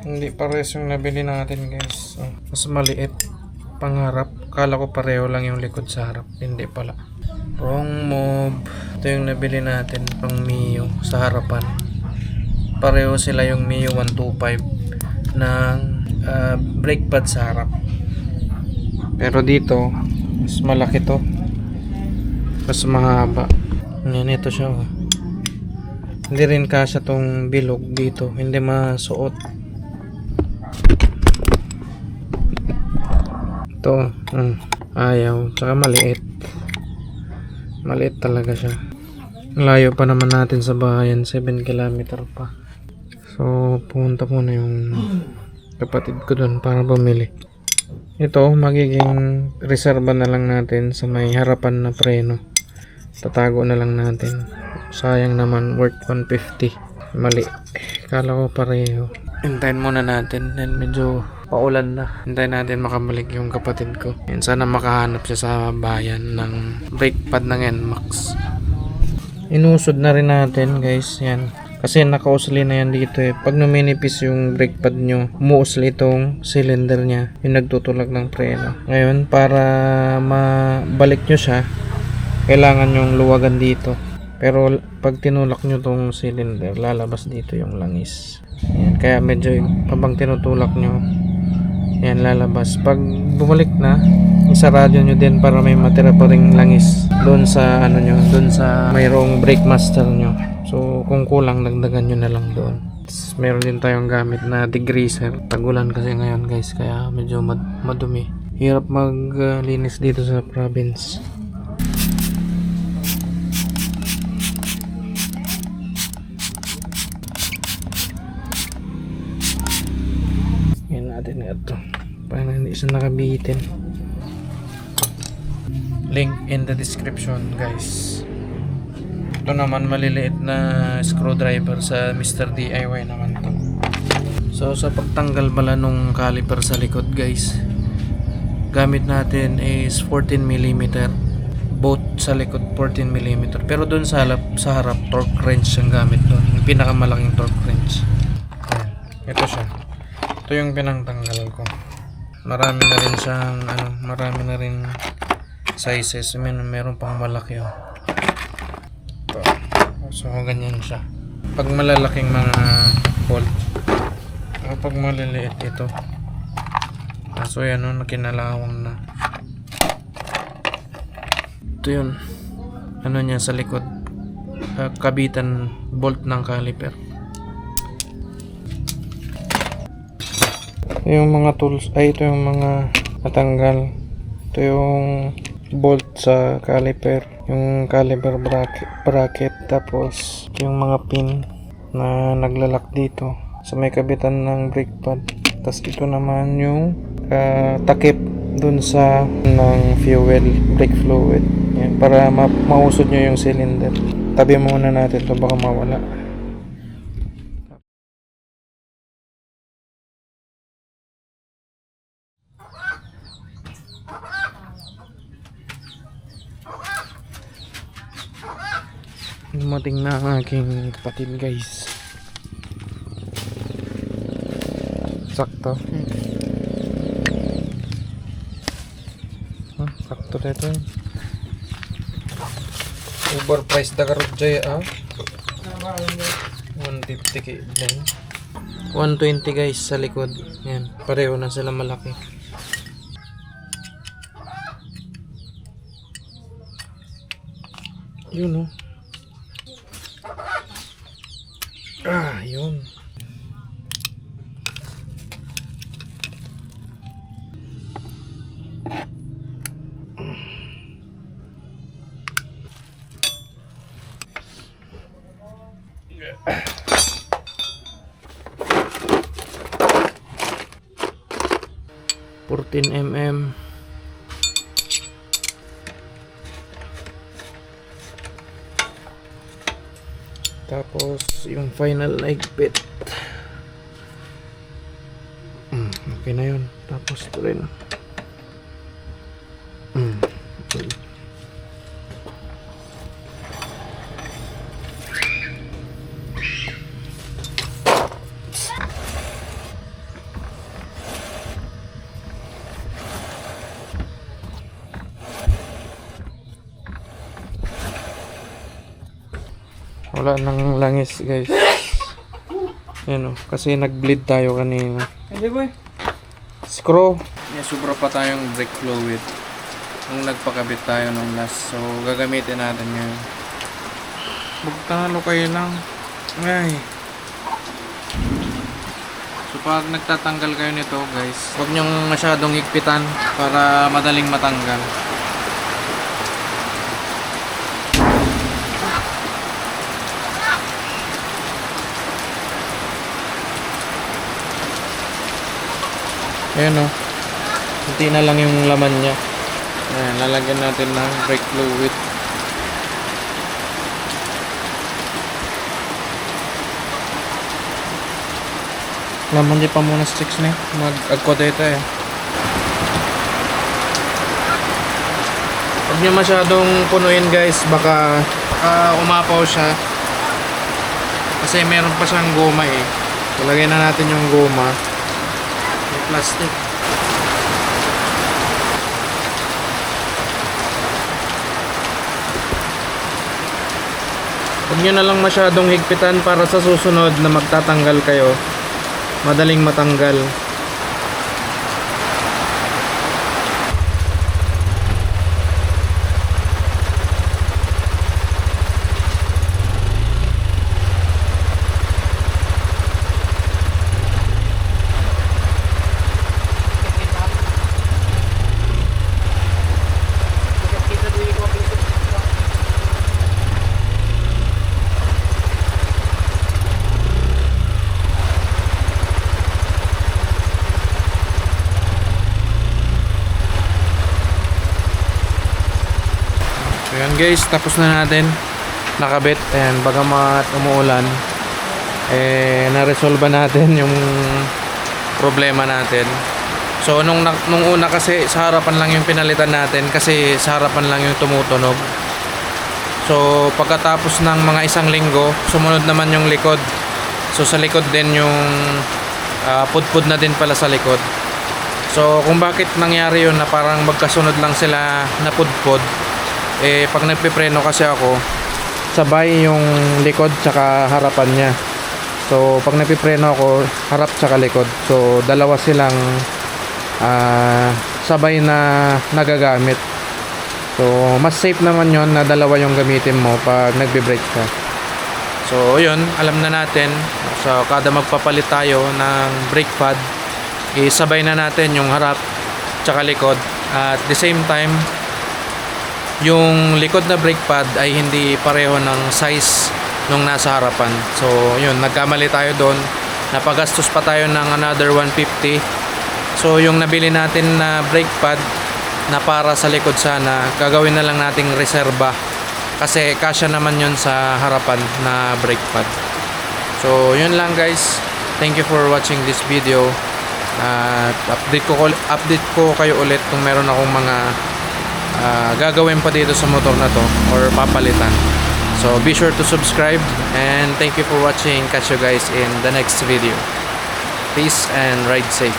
Hindi pares yung nabili natin guys. Mas maliit pangharap. Kala ko pareho lang yung likod sa harap. Hindi pala. Wrong move. Ito yung nabili natin pang Mio sa harapan. Pareho sila yung Mio 125 ng brake pad sa harap. Pero dito mas malaki to. Mas mahaba. Yan, ito siya. Hindi rin kasya tong bilog dito. Hindi masuot. Ito. Ayaw. Tsaka maliit. Maliit talaga siya. Layo pa naman natin sa bahayan. 7 km pa. So, pumunta muna yung kapatid ko doon para bumili. Ito, magiging reserva na lang natin sa may harapan na preno. Tatago na lang natin. Sayang naman, worth 150. Mali. Kala ko pareho. Hintayin muna natin. Then medyo paulan na. Hintayin natin makabalik yung kapatid ko. And sana makahanap siya sa bayan ng brake pad ng NMAX. Inusod na rin natin guys. Yan. Kasi nakausli na yan dito eh. Pag numinipis yung brake pad nyo, umuusli itong cylinder nya. Yung nagtutulak ng preno. Ngayon, para mabalik nyo siya, kailangan yung luwagan dito. Pero pag tinulak nyo tong cylinder, lalabas dito yung langis. Yan. Kaya medyo habang tinutulak nyo, yan lalabas. Pag bumalik na, isarado nyo din para may matira pa ring langis doon sa ano nyo, doon sa mayroong brake master nyo. So kung kulang, dagdagan nyo na lang doon. Meron din tayong gamit na degreaser. Tagulan kasi ngayon guys, kaya medyo madumi. Hirap maglinis dito sa province. Yan natin ito. Para hindi siya nakabitin. Link in the description guys. Ito naman maliliit na screwdriver sa Mr. DIY naman to. So sa pagtanggal pala nung caliper sa likod guys, gamit natin is 14mm. Both sa likod 14mm. Pero dun sa harap torque wrench ang gamit doon. Yung pinakamalaking torque wrench. Ayan. Ito siya. Ito yung pinangtanggal ko. Marami na rin siyang marami na rin sizes. Meron pang malaki oh. So ganyan siya. Pag malalaking mga bolt, kapag maliliit ito. So yan o, nakinalawang na. Ito yun. Ano niya sa likod, kabitan bolt ng caliper. Ito yung mga tools, ito yung mga natanggal. Ito yung bolt sa caliper, yung caliper bracket, tapos yung mga pin na naglalak dito sa may kabitan ng brake pad. Tapos ito naman yung takip dun sa ng fuel, brake fluid. Yan, para mausod nyo yung cylinder. Tabi muna natin ito, baka mawala. Dumating na ang aking kapatid guys. Sakto. Sakto dito. Overpriced na karot dyan 150 k din. 120 guys sa likod. Yan, pareho na sila malaki. Yun yun. Mm. Tapos yung final leg bit. Okay na yun. Tapos ito rin. Wala nang langis guys. Yan o, kasi nag-bleed tayo kanina. Hindi boy. Screw. May sobra pa tayong brake fluid nung nagpakabit tayo nung last. So gagamitin natin ngayon. Magtalo kayo lang. Ay. So pag nagtatanggal kayo nito guys, huwag nyong masyadong higpitan para madaling matanggal. Ayan o. Hindi na lang yung laman niya. Ayan, lalagyan natin ng brake fluid. Laman di pa muna sticks na mag-agkodeta eh. Huwag nyo masyadong punuin guys, baka umapaw siya. Kasi meron pa siyang goma eh. Ilagay na natin yung goma. May plastic. Huwag nyo na lang masyadong higpitan para sa susunod na magtatanggal kayo, madaling matanggal. Ayan guys, tapos na natin nakabit. Ayan, bagamat umuulan, na-resolve natin yung problema natin. So nung una kasi sa harapan lang yung pinalitan natin, kasi sa harapan lang yung tumutunog. So pagkatapos ng mga isang linggo, sumunod naman yung likod. So sa likod din yung pudpud na din pala sa likod. So kung bakit nangyari yun na parang magkasunod lang sila na pudpud, pag nagpipreno kasi ako, sabay yung likod tsaka harapan niya. So pag nagpipreno ako, harap tsaka likod. So dalawa silang sabay na nagagamit. So mas safe naman yon na dalawa yung gamitin mo pag nagbe-brake ka. So yun, alam na natin. So kada magpapalit tayo ng brake pad, isabay na natin yung harap tsaka likod. At the same time, yung likod na brake pad ay hindi pareho ng size nung nasa harapan. So yun, nagkamali tayo doon. Napagastos pa tayo ng another 150. So yung nabili natin na brake pad na para sa likod, sana gagawin na lang nating reserba, kasi kasya naman yun sa harapan na brake pad. So yun lang guys. Thank you for watching this video. Update ko kayo ulit kung meron akong mga gagawin pa dito sa motor na to or papalitan. So be sure to subscribe, and thank you for watching. Catch you guys in the next video. Peace and ride safe.